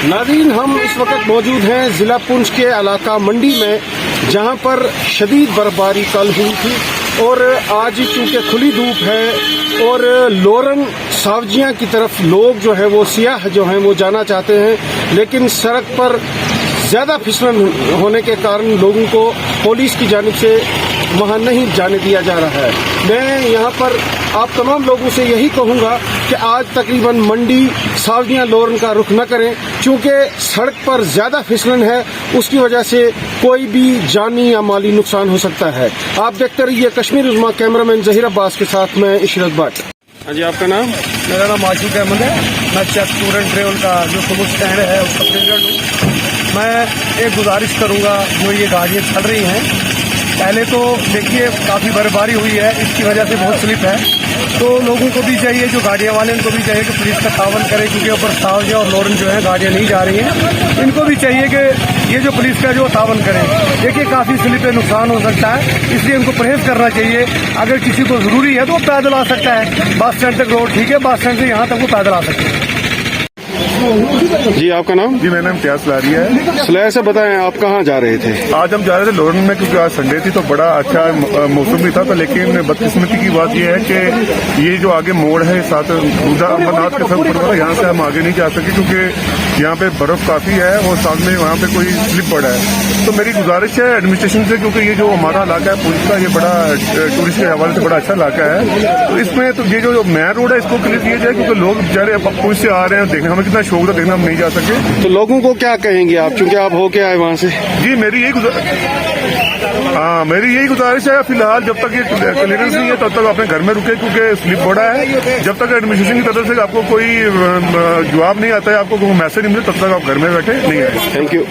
नाज़रीन, हम इस वक्त मौजूद हैं ज़िला पुंछ के इलाका मंडी में, जहां पर शदीद बर्फबारी कल हुई थी और आज चूँकि खुली धूप है और लोरन सावजियां की तरफ लोग जो है वो सियाह जो हैं वो जाना चाहते हैं, लेकिन सड़क पर ज़्यादा फिसलन होने के कारण लोगों को पुलिस की जानिब से वहाँ नहीं जाने दिया जा रहा है। मैं यहाँ पर आप तमाम लोगों से यही कहूँगा कि आज तकरीबन मंडी सावजियां लोरन का रुख न करें, क्योंकि सड़क पर ज़्यादा फिसलन है, उसकी वजह से कोई भी जानी या माली नुकसान हो सकता है। आप देखते रहिए कश्मीर उज़्मा, कैमरामैन जहीर अब्बास के साथ मैं इशरत भट्ट। हाँ जी, आपका नाम? मेरा नाम आशिक अहमद है। मैं चेक टूर एंड ट्रेवल का जो सुबह स्टैंड है उसका प्रेसिडेंट हूँ। मैं एक गुजारिश करूँगा, जो ये गाड़ियाँ चल रही हैं, पहले तो देखिए काफ़ी बर्फबारी हुई है, इसकी वजह से बहुत स्लिप है, तो लोगों को भी चाहिए, जो गाड़ियाँ वाले उनको भी चाहिए कि पुलिस का तावन करें, क्योंकि ऊपर सावजियां और लोरन जो है गाड़ियाँ नहीं जा रही हैं। इनको भी चाहिए कि ये जो पुलिस का जो तावन करें। देखिए काफ़ी स्लिप है, नुकसान हो सकता है, इसलिए इनको परहेज करना चाहिए। अगर किसी को ज़रूरी है तो वो पैदल आ सकता है, बस स्टैंड तक रोड ठीक है, बस स्टैंड से यहाँ तक वो पैदल आ सकते हैं। जी, आपका नाम? जी, मेरा नाम प्यास लारिया है। सलाह से बताएं, आप कहाँ जा रहे थे? आज हम जा रहे थे लोरन में, क्योंकि आज संडे थी तो बड़ा अच्छा मौसम भी था, तो लेकिन बदकिस्मती की बात यह है कि ये जो आगे मोड़ है साथ दूधा अमरनाथ के सब ऊपर, यहाँ से हम आगे नहीं जा सके, क्योंकि यहाँ पे बर्फ काफी है और साथ में वहाँ पे कोई स्लिप पड़ा है। तो मेरी गुजारिश है एडमिनिस्ट्रेशन से, क्योंकि ये जो हमारा इलाका है पुलिस का, ये बड़ा टूरिस्ट के हवाले से बड़ा अच्छा इलाका है, तो इसमें तो ये जो मेन रोड है इसको क्लियर किया जाए, क्योंकि लोग बेचारे पुलिस से आ रहे हैं, देखने हमें कितना शौक था, देखना हम नहीं जा सके। तो लोगों को क्या कहेंगे आप, क्योंकि आप होके आए वहाँ से? जी, मेरी यही गुजारिश है, फिलहाल जब तक ये क्लियरेंस नहीं है तब तक अपने घर में रुके, क्योंकि स्लिप बड़ा है। जब तक एडमिनिस्ट्रेशन की तरफ से आपको कोई जवाब नहीं आता है, आपको कोई मैसेज नहीं मिले, तब तक आप घर में बैठे नहीं आए। Thank you.